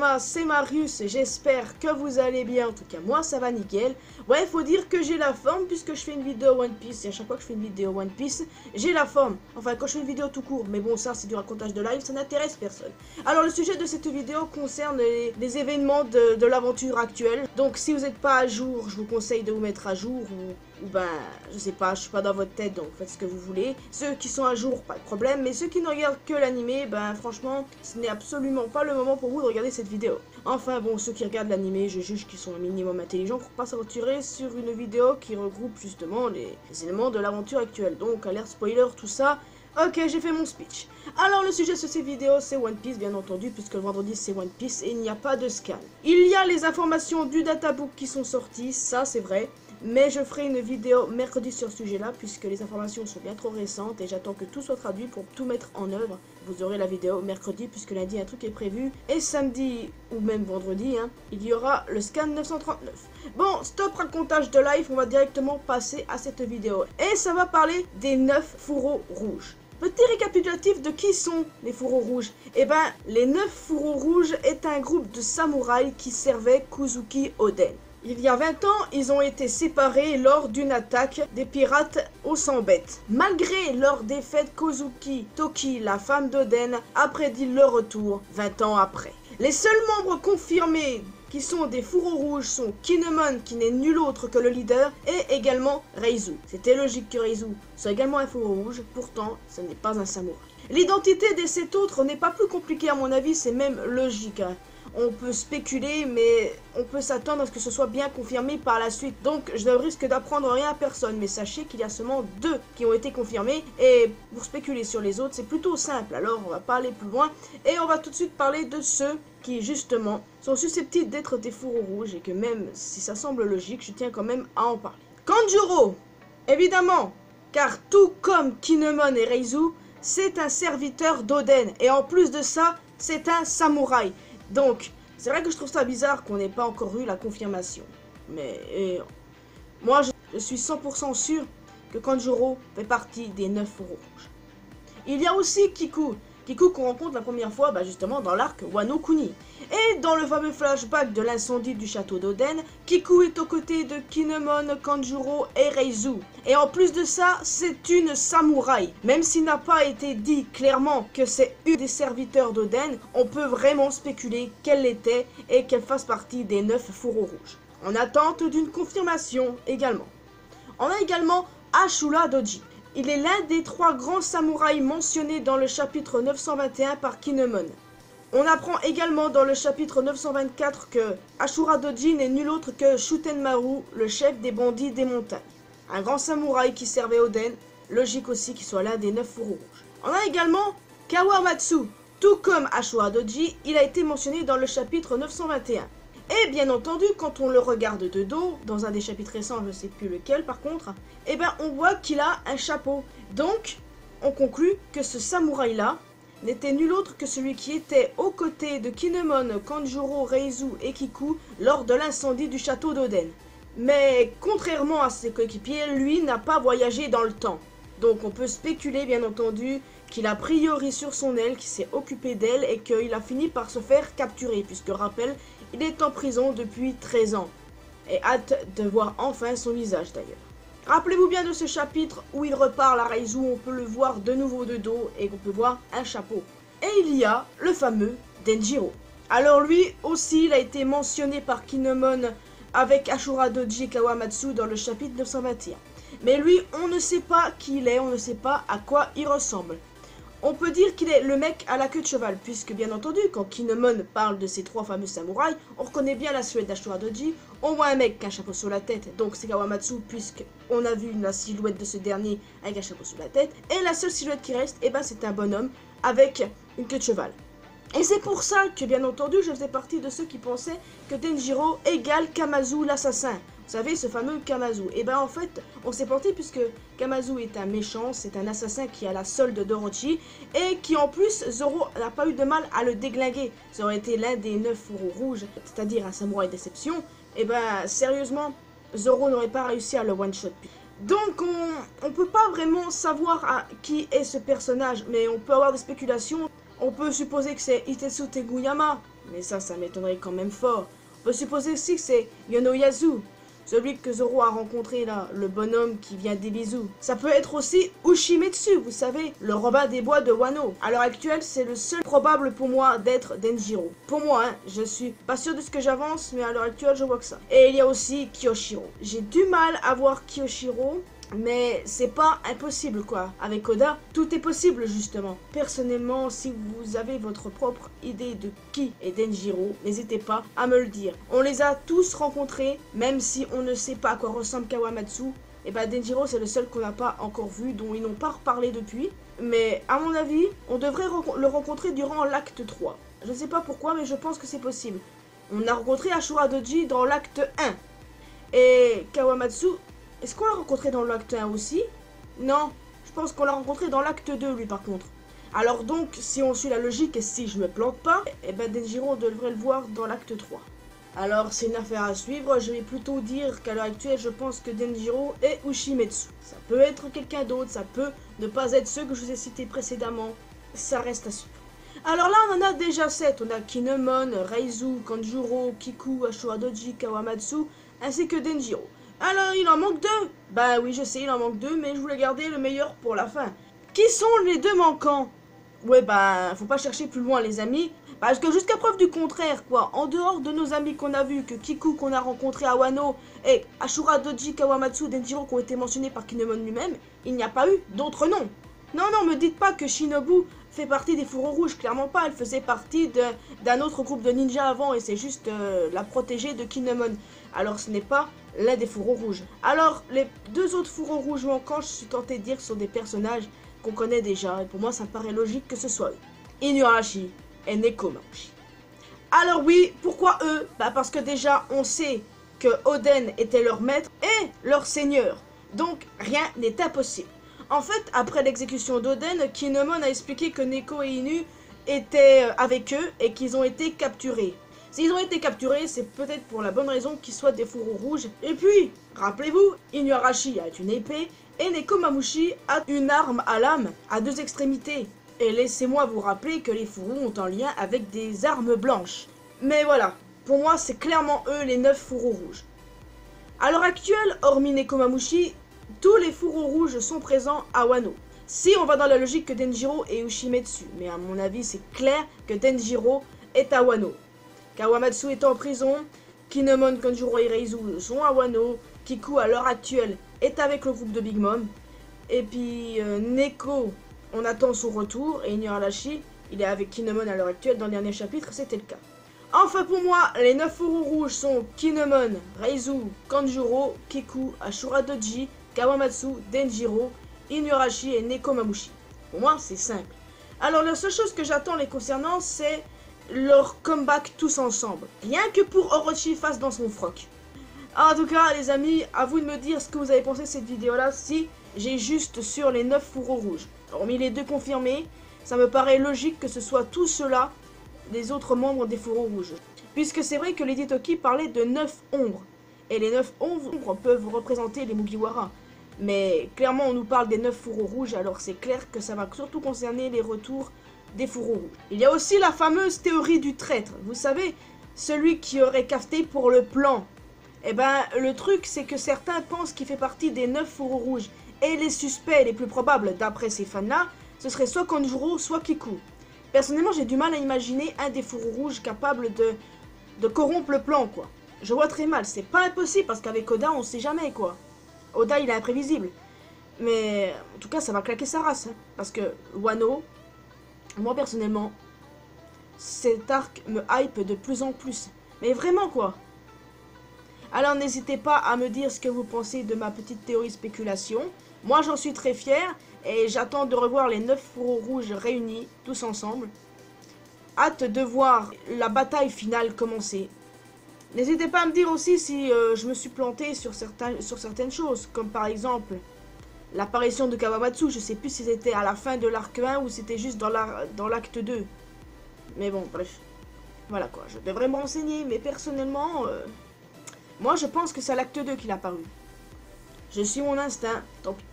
Guyama, c'est Marius, j'espère que vous allez bien, en tout cas moi ça va nickel. Ouais, faut dire que j'ai la forme puisque je fais une vidéo One Piece et à chaque fois que je fais une vidéo One Piece, j'ai la forme. Enfin quand je fais une vidéo tout court, mais bon ça c'est du racontage de live, ça n'intéresse personne. Alors le sujet de cette vidéo concerne les événements de l'aventure actuelle. Donc si vous n'êtes pas à jour, je vous conseille de vous mettre à jour ou ben, je sais pas, je suis pas dans votre tête, donc faites ce que vous voulez. Ceux qui sont à jour, pas de problème, mais ceux qui ne regardent que l'animé, ben franchement, ce n'est absolument pas le moment pour vous de regarder cette vidéo. Enfin bon, ceux qui regardent l'animé, je juge qu'ils sont un minimum intelligents pour pas s'aventurer sur une vidéo qui regroupe justement les éléments de l'aventure actuelle. Donc, alerte spoiler, tout ça. Ok, j'ai fait mon speech. Alors le sujet de cette vidéo c'est One Piece bien entendu puisque le vendredi c'est One Piece et il n'y a pas de scan. Il y a les informations du databook qui sont sorties, ça c'est vrai. Mais je ferai une vidéo mercredi sur ce sujet-là, puisque les informations sont bien trop récentes et j'attends que tout soit traduit pour tout mettre en œuvre. Vous aurez la vidéo mercredi, puisque lundi un truc est prévu. Et samedi, ou même vendredi, il y aura le scan 939. Bon, stop racontage de live, on va directement passer à cette vidéo. Et ça va parler des 9 fourreaux rouges. Petit récapitulatif de qui sont les fourreaux rouges. Eh ben, les 9 fourreaux rouges est un groupe de samouraïs qui servaient Kozuki Oden. Il y a 20 ans, ils ont été séparés lors d'une attaque des pirates aux 100 bêtes. Malgré leur défaite, Kozuki Toki, la femme d'Oden, a prédit leur retour 20 ans après. Les seuls membres confirmés qui sont des fourreaux rouges sont Kinemon, qui n'est nul autre que le leader, et également Reizu. C'était logique que Reizu soit également un fourreau rouge, pourtant ce n'est pas un samouraï. L'identité des 7 autres n'est pas plus compliquée à mon avis, c'est même logique. On peut spéculer, mais on peut s'attendre à ce que ce soit bien confirmé par la suite. Donc, je ne risque d'apprendre rien à personne. Mais sachez qu'il y a seulement 2 qui ont été confirmés. Et pour spéculer sur les autres, c'est plutôt simple. Alors, on va pas aller plus loin. Et on va tout de suite parler de ceux qui, justement, sont susceptibles d'être des fourreaux rouges. Et que même si ça semble logique, je tiens quand même à en parler. Kanjuro, évidemment, car tout comme Kinemon et Reizu, c'est un serviteur d'Oden. Et en plus de ça, c'est un samouraï. Donc, c'est vrai que je trouve ça bizarre qu'on n'ait pas encore eu la confirmation. Mais moi, je suis 100% sûr que Kanjuro fait partie des 9 fourreaux rouges. Il y a aussi Kiku. Kiku qu'on rencontre la première fois justement dans l'arc Wano Kuni. Et dans le fameux flashback de l'incendie du château d'Oden, Kiku est aux côtés de Kinemon, Kanjuro et Reizu. Et en plus de ça, c'est une samouraï. Même s'il n'a pas été dit clairement que c'est une des serviteurs d'Oden, on peut vraiment spéculer qu'elle l'était et qu'elle fasse partie des 9 fourreaux rouges. En attente d'une confirmation également. On a également Ashura Doji. Il est l'un des 3 grands samouraïs mentionnés dans le chapitre 921 par Kinemon. On apprend également dans le chapitre 924 que Ashura Doji n'est nul autre que Shutenmaru, le chef des bandits des montagnes. Un grand samouraï qui servait Oden, logique aussi qu'il soit l'un des 9 fourreaux rouges. On a également Kawamatsu. Tout comme Ashura Doji, il a été mentionné dans le chapitre 921. Et bien entendu, quand on le regarde de dos, dans un des chapitres récents, je ne sais plus lequel par contre, eh ben on voit qu'il a un chapeau. Donc, on conclut que ce samouraï-là n'était nul autre que celui qui était aux côtés de Kinemon, Kanjuro, Reizu et Kiku lors de l'incendie du château d'Oden. Mais contrairement à ses coéquipiers, lui n'a pas voyagé dans le temps. Donc on peut spéculer bien entendu qu'il a priori sur son aile, qu'il s'est occupé d'elle et qu'il a fini par se faire capturer, puisque rappel, il est en prison depuis 13 ans. Et hâte de voir enfin son visage d'ailleurs. Rappelez-vous bien de ce chapitre où il reparle à Reizu, on peut le voir de nouveau de dos et qu'on peut voir un chapeau. Et il y a le fameux Denjiro. Alors lui aussi, il a été mentionné par Kinemon avec Ashura Doji et Kawamatsu dans le chapitre 921. Mais lui, on ne sait pas qui il est, on ne sait pas à quoi il ressemble. On peut dire qu'il est le mec à la queue de cheval, puisque bien entendu, quand Kinemon parle de ces 3 fameux samouraïs, on reconnaît bien la silhouette d'Ashura Doji, on voit un mec qui a un chapeau sur la tête, donc c'est Kawamatsu, puisqu'on a vu la silhouette de ce dernier avec un chapeau sur la tête, et la seule silhouette qui reste, c'est un bonhomme avec une queue de cheval. Et c'est pour ça que, bien entendu, je faisais partie de ceux qui pensaient que Denjiro égale Kamazu l'assassin. Vous savez, ce fameux Kamazu. Et en fait, on s'est planté puisque Kamazu est un méchant, c'est un assassin qui a la solde d'Orochi et qui en plus, Zoro n'a pas eu de mal à le déglinguer. Ça aurait été l'un des 9 fourreaux rouges, c'est-à-dire un samouraï d'exception. Sérieusement, Zoro n'aurait pas réussi à le one-shot. Donc, on peut pas vraiment savoir qui est ce personnage, mais on peut avoir des spéculations. On peut supposer que c'est Itetsu Teguyama, Mais ça m'étonnerait quand même fort. On peut supposer aussi que c'est Yonoyazu, celui que Zoro a rencontré là, le bonhomme qui vient d'Ibizu. Ça peut être aussi Ushimetsu, vous savez, le Robin des Bois de Wano. À l'heure actuelle, c'est le seul probable pour moi d'être Denjiro. Pour moi, hein, je suis pas sûr de ce que j'avance, mais à l'heure actuelle, je vois que ça. Et il y a aussi Kyoshiro. J'ai du mal à voir Kyoshiro, mais c'est pas impossible quoi. Avec Oda, tout est possible justement. Personnellement, si vous avez votre propre idée de qui est Denjiro, n'hésitez pas à me le dire. On les a tous rencontrés, même si on ne sait pas à quoi ressemble Kawamatsu. Et bah Denjiro c'est le seul qu'on n'a pas encore vu, dont ils n'ont pas reparlé depuis. Mais à mon avis, on devrait le rencontrer durant l'acte 3. Je ne sais pas pourquoi, mais je pense que c'est possible. On a rencontré Ashura Doji dans l'acte 1. Et Kawamatsu, est-ce qu'on l'a rencontré dans l'acte 1 aussi? Non, je pense qu'on l'a rencontré dans l'acte 2 lui par contre. Alors donc, si on suit la logique et si je me plante pas, eh ben Denjiro devrait le voir dans l'acte 3. Alors c'est une affaire à suivre, je vais plutôt dire qu'à l'heure actuelle je pense que Denjiro est Ushimetsu. Ça peut être quelqu'un d'autre, ça peut ne pas être ceux que je vous ai cités précédemment, ça reste à suivre. Alors là on en a déjà 7, on a Kinemon, Reizu, Kanjuro, Kiku, Ashura Doji, Kawamatsu, ainsi que Denjiro. Alors, il en manque 2. Bah oui, je sais, il en manque 2, mais je voulais garder le meilleur pour la fin. Qui sont les 2 manquants? Ouais, bah, faut pas chercher plus loin, les amis. Parce que jusqu'à preuve du contraire, quoi, en dehors de nos amis qu'on a vus, que Kiku qu'on a rencontré à Wano, et Ashura Doji, Kawamatsu, Denjiro qui ont été mentionnés par Kinemon lui-même, il n'y a pas eu d'autres noms. Non, non, me dites pas que Shinobu fait partie des Fourreaux Rouges, clairement pas, elle faisait partie d'un autre groupe de ninjas avant, et c'est juste la protégée de Kinemon. Alors ce n'est pas l'un des Fourreaux Rouges. Alors, les 2 autres Fourreaux Rouges manquants, je suis tenté de dire que sont des personnages qu'on connaît déjà. Et pour moi, ça me paraît logique que ce soit eux. Inuarashi et Nekomamushi. Alors oui, pourquoi eux? Bah parce que déjà, on sait que Oden était leur maître et leur seigneur. Donc, rien n'est impossible. En fait, après l'exécution d'Oden, Kinemon a expliqué que Neko et Inu étaient avec eux et qu'ils ont été capturés. S'ils ont été capturés, c'est peut-être pour la bonne raison qu'ils soient des Fourreaux Rouges. Et puis, rappelez-vous, Inuarashi a une épée et Nekomamushi a une arme à lame à 2 extrémités. Et laissez-moi vous rappeler que les Fourreaux ont un lien avec des armes blanches. Mais voilà, pour moi c'est clairement eux les 9 Fourreaux Rouges. À l'heure actuelle, hormis Nekomamushi, tous les Fourreaux Rouges sont présents à Wano. Si on va dans la logique que Denjiro est Ushimetsu, mais à mon avis c'est clair que Denjiro est à Wano. Kawamatsu est en prison, Kinemon, Kanjuro et Reizu sont à Wano, Kiku à l'heure actuelle est avec le groupe de Big Mom, et puis Neko, on attend son retour, et Inuarashi, il est avec Kinemon à l'heure actuelle, dans le dernier chapitre c'était le cas. Enfin pour moi, les 9 Fourreaux Rouges sont Kinemon, Reizu, Kanjuro, Kiku, Ashura Doji, Kawamatsu, Denjiro, Inuarashi et Nekomamushi. Pour moi c'est simple. Alors la seule chose que j'attends les concernant c'est leur comeback tous ensemble. Rien que pour Orochi face dans son froc. En tout cas les amis, à vous de me dire ce que vous avez pensé de cette vidéo là, si j'ai juste sur les 9 Fourreaux Rouges. Hormis les 2 confirmés, ça me paraît logique que ce soit tous ceux-là, les autres membres des Fourreaux Rouges. Puisque c'est vrai que Lady Toki parlait de 9 ombres. Et les 9 ombres peuvent représenter les Mugiwara. Mais clairement on nous parle des 9 Fourreaux Rouges, alors c'est clair que ça va surtout concerner les retours des Fourreaux Rouges. Il y a aussi la fameuse théorie du traître. Vous savez, celui qui aurait cafeté pour le plan. Eh ben, le truc, c'est que certains pensent qu'il fait partie des 9 Fourreaux Rouges. Et les suspects les plus probables, d'après ces fans-là, ce serait soit Kanjuro, soit Kiku. Personnellement, j'ai du mal à imaginer un des Fourreaux Rouges capable de corrompre le plan, quoi. Je vois très mal. C'est pas impossible, parce qu'avec Oda, on sait jamais, quoi. Oda, il est imprévisible. Mais, en tout cas, ça va claquer sa race. Hein, parce que Wano... Moi personnellement, cet arc me hype de plus en plus. Mais vraiment quoi. Alors n'hésitez pas à me dire ce que vous pensez de ma petite théorie spéculation. Moi j'en suis très fier et j'attends de revoir les 9 Fourreaux Rouges réunis, tous ensemble. Hâte de voir la bataille finale commencer. N'hésitez pas à me dire aussi si je me suis planté sur certaines choses, comme par exemple... l'apparition de Kawamatsu, je sais plus si c'était à la fin de l'arc 1 ou c'était juste dans l'acte 2. Mais bon, bref. Voilà quoi, je devrais me renseigner, mais personnellement, moi je pense que c'est à l'acte 2 qu'il a apparu. Je suis mon instinct, tant pis.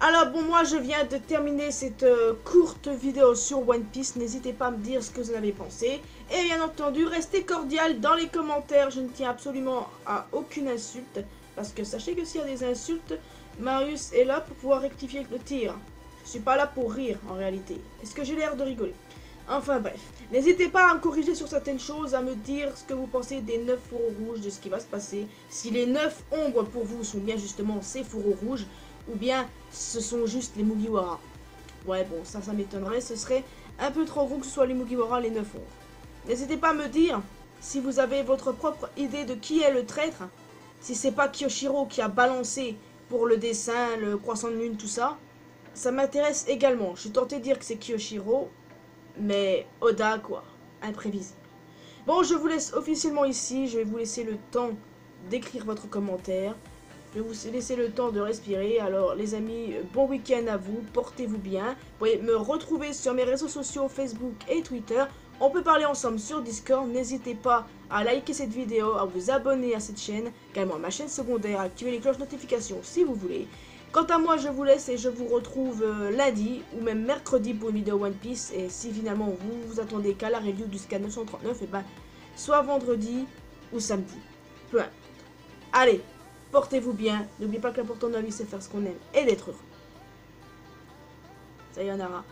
Alors bon, moi je viens de terminer cette courte vidéo sur One Piece. N'hésitez pas à me dire ce que vous en avez pensé. Et bien entendu, restez cordial dans les commentaires. Je ne tiens absolument à aucune insulte. Parce que sachez que s'il y a des insultes, Marius est là pour pouvoir rectifier le tir. Je suis pas là pour rire en réalité. Est-ce que j'ai l'air de rigoler? Enfin bref, n'hésitez pas à me corriger sur certaines choses, à me dire ce que vous pensez des 9 fourreaux rouges, de ce qui va se passer. Si les 9 ombres pour vous sont bien justement ces fourreaux rouges, ou bien ce sont juste les Mugiwara. Ouais bon, ça m'étonnerait, ce serait un peu trop gros que ce soit les Mugiwara, les 9 ombres. N'hésitez pas à me dire si vous avez votre propre idée de qui est le traître. Si c'est pas Kyoshiro qui a balancé pour le dessin, le croissant de lune, tout ça. Ça m'intéresse également. Je suis tenté de dire que c'est Kyoshiro. Mais Oda, quoi. Imprévisible. Bon, je vous laisse officiellement ici. Je vais vous laisser le temps d'écrire votre commentaire. Je vais vous laisser le temps de respirer. Alors, les amis, bon week-end à vous. Portez-vous bien. Vous pouvez me retrouver sur mes réseaux sociaux Facebook et Twitter. On peut parler ensemble sur Discord. N'hésitez pas à liker cette vidéo, à vous abonner à cette chaîne, également à ma chaîne secondaire, à activer les cloches de notification si vous voulez. Quant à moi, je vous laisse et je vous retrouve lundi ou même mercredi pour une vidéo One Piece. Et si finalement vous vous attendez qu'à la review du scan 939, et ben soit vendredi ou samedi. Peu importe. Allez, portez-vous bien. N'oubliez pas que l'important dans la vie c'est faire ce qu'on aime et d'être heureux. Sayonara.